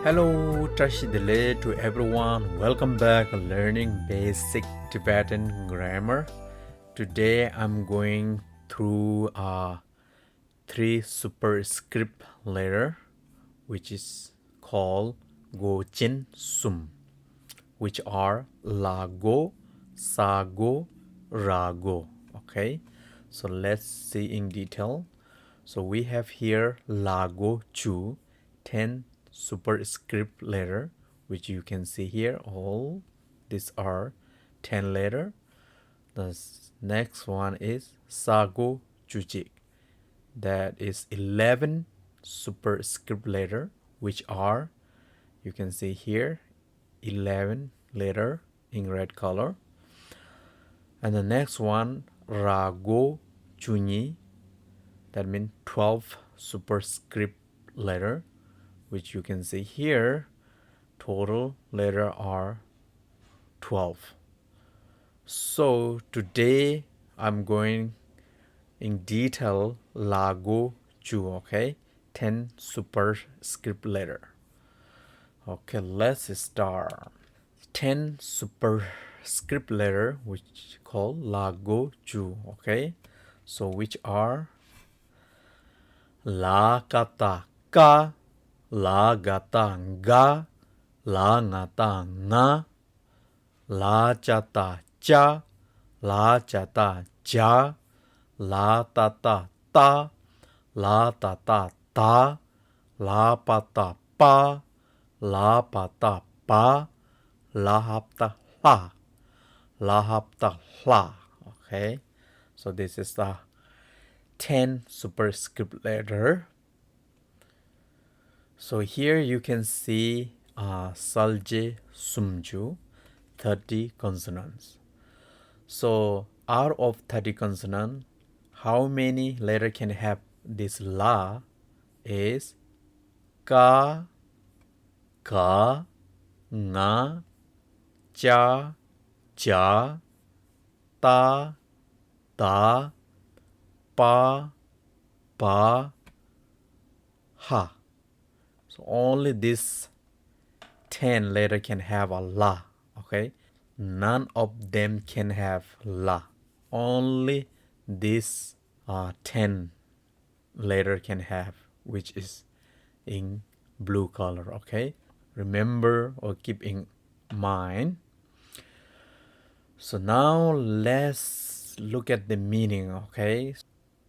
Hello, Tashidele to everyone. Welcome back learning basic Tibetan grammar. Today I'm going through three superscript letter which is called Gochin Sum, which are Lago, Sago, Rago. Okay, so let's see in detail. So we have here Lago Chu, 10 superscript letter, which you can see here. All these are 10 letter. The next one is Sago Chuchik. That is 11 superscript letter, which are, you can see here, 11 letter in red color. And the next one, Rago Chunyi, that means 12 superscript letter, which you can see here. Total letter are 12. So today I'm going in detail Lago Chu, okay? 10 superscript letter. Okay, let's start. 10 superscript letter which called Lago Chu, okay? So which are La kata ka, la gata ga, la ngata nga, la chata cha, la chata ja, la tata ta, la tata ta, la pata pa, la pata pa, la hapta la, la hapta la. Okay, so this is the 10 superscript letter. So here you can see Salje Sumju, 30 consonants. So out of 30 consonants, how many letter can have this la is ka, ka, nga, cha, cha, ta, ta, pa, pa, ha. So only this 10 letter can have a la, okay? None of them can have la. Only this 10 letter can have, which is in blue color, okay? Remember or keep in mind. So now let's look at the meaning, okay?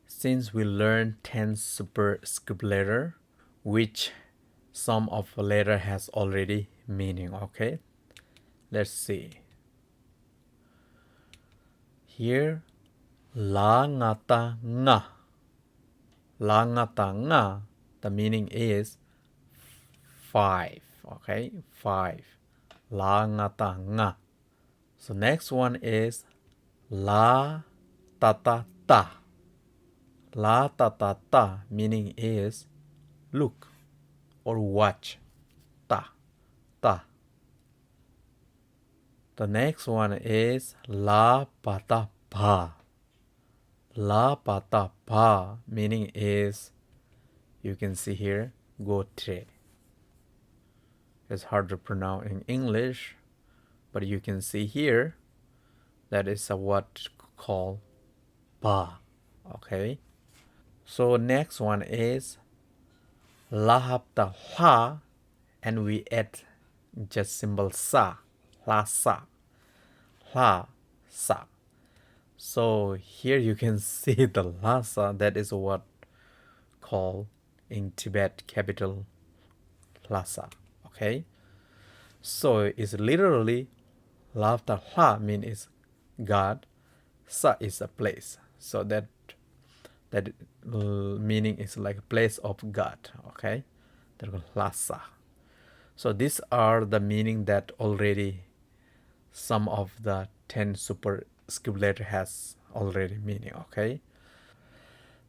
Since we learned 10 superscript letter, which some of the letter has already meaning, okay? Let's see. Here, la ngata nga. La ngata nga, the meaning is 5, okay? 5. La ngata nga. So next one is la tata ta. La tata ta meaning is look or watch. Ta, ta. The next one is la pata pa. La pata pa meaning is, you can see here, go tre. It's hard to pronounce in English, but you can see here that is a what called pa. Okay. So next one is la hapta la, and we add just symbol sa. La sa. La sa. So here you can see the Lhasa, that is what called in Tibet capital Lhasa. Okay, so it's literally Lhasa Ha means is God, Sa is a place. So that meaning is like a place of God. Okay, that was Lhasa. So these are the meaning that already some of the 10 superscript letter has already meaning, okay?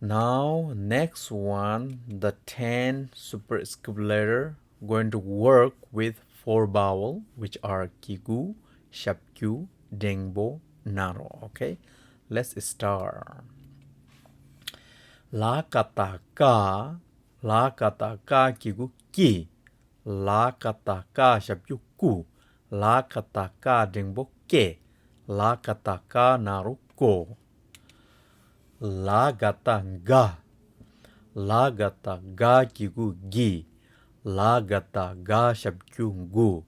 Now next one, the 10 superscript letter going to work with 4 vowel, which are Kigu, Shapkyu, Dengbo, Naro, okay? Let's start. La kata ka Kigu ki. La kata ka shabju ku. La kata ka dingbo ke. La kata ka naru ko. La gata ga. La gata ga kigu gi. La gata ga shabju gu.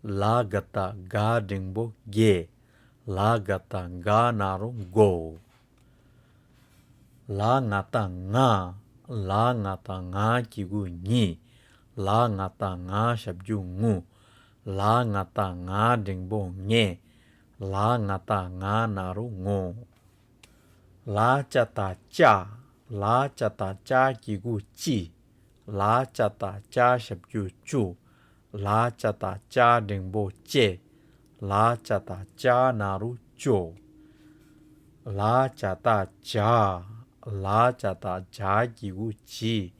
La gata ga dingbo ge. La gata ga naru go. La ngata nga. La ngata nga kigu nyi. La ngata nga shabju ngu. La ngata nga dingbo nye. La ngata nga naru ngo. La chata cha. La chata cha kigu chi. La chata cha shabju chu. La chata cha dingbo che. La chata cha naru cho. La chata cha. La chata cha kigu chi.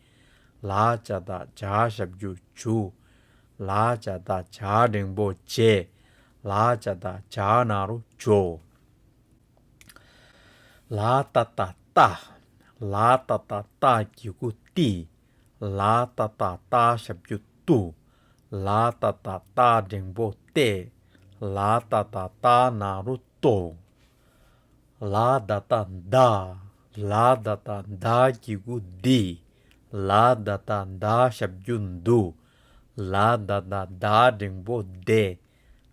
La chata cha shabju chu. La chata cha dingbo che. La chata cha naru cho. La tata ta. La tata ta kigu ti. La tata ta shabju tu. La tata ta dingbo te. La tata ta naru to. La data da. La data da kigu di. La data da shabjun du. La data da dingbo de.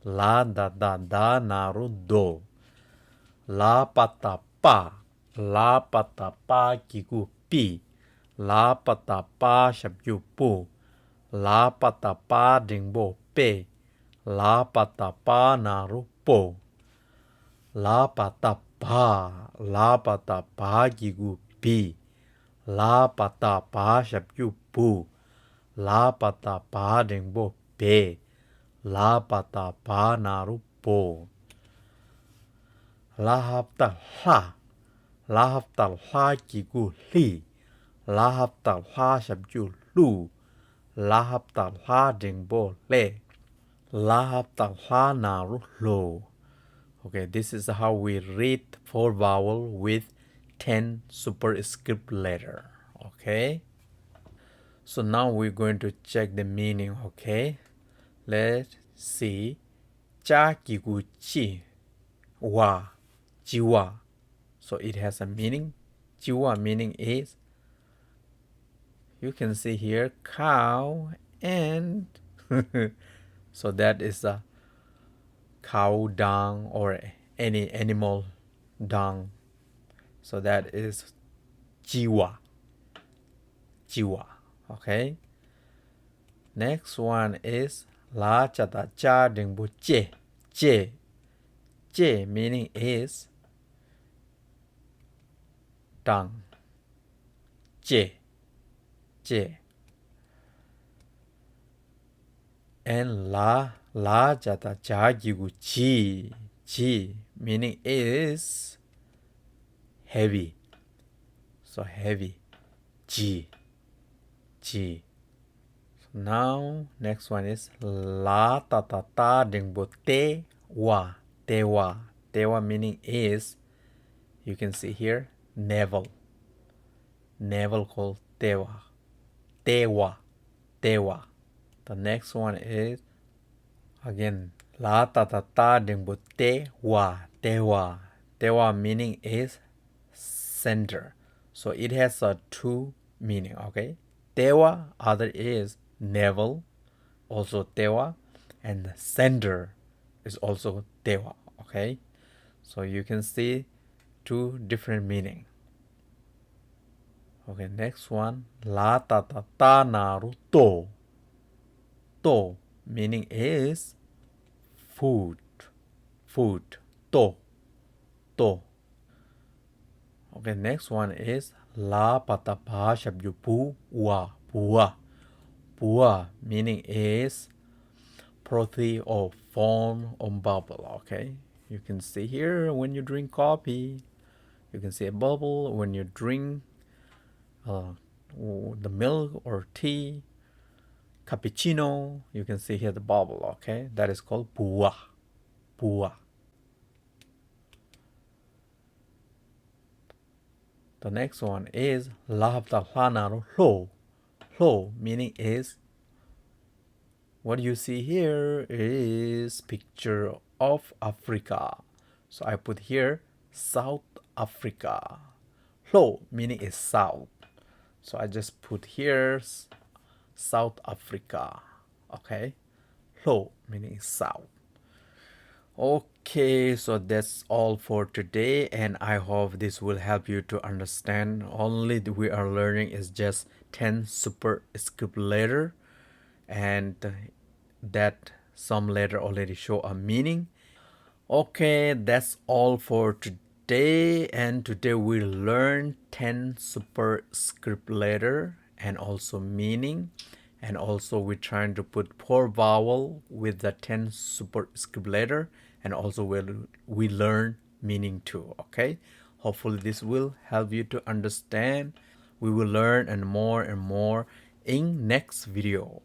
La data da naru do. La pata pa. La pata pa kigu pi. La pata pa shabju pu. La pata pa dingbo pe. La pata pa naru po. La pata pa. La pata pa kigu pi. La pata pa shabju pu. La pata pa dingbo pe. La pata pa naru po. La hafta ha. La hafta ha kigu li. La hafta ha shabju lu. La hafta ha dingbo le. La hafta ha naru lo. Okay, this is how we read 4 vowel with 10 superscript letter. Okay. So now we're going to check the meaning. Okay. Let's see. Cha kigu chi. Wa. Jiwa. So it has a meaning. Jiwa meaning is, you can see here, cow and so that is a cow dung or any animal dung. So that is jiwa. Jiwa. Okay. Next one is la chata cha dingbu che. Che. Che meaning is dung. Che. Che. And la chata cha gigu chi. Chi meaning is heavy. So heavy. Chi. Chi. So now next one is la ta ta ta dingbo te wa. Te wa. Te wa meaning is, you can see here, navel. Navel called te wa. Te wa. Te wa. The next one is, again, la ta ta ta dingbo te wa. Te wa. Te wa meaning is center. So it has a two meaning, okay? Te wa, other is navel, also te wa, and center is also te wa, okay? So you can see two different meaning. Okay, next one, la ta ta ta naru to. To meaning is food. Food. To. To. Okay, next one is la pata pa shabju pu wa. Pua. Pua meaning is frothy or foam or bubble. Okay, you can see here when you drink coffee, you can see a bubble when you drink the milk or tea, cappuccino, you can see here the bubble. Okay, that is called pua. Pua. The next one is la hafta hanaru lo. Lo meaning is what you see here is picture of Africa. So I put here South Africa. Lo meaning is south. So I just put here South Africa. Okay. Lo meaning south. Okay, so that's all for today, and I hope this will help you to understand. Only we are learning is just 10 superscript letter, and that some letter already show a meaning. Okay, that's all for today, and today we learn 10 superscript letter and also meaning, and also we're trying to put 4 vowel with the 10 superscript letter, and also we learn meaning too. Okay, hopefully this will help you to understand. We will learn and more in next video.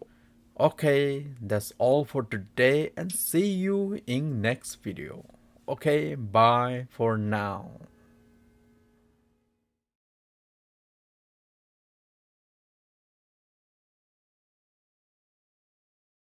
Okay, that's all for today, and see you in next video. Okay, bye for now.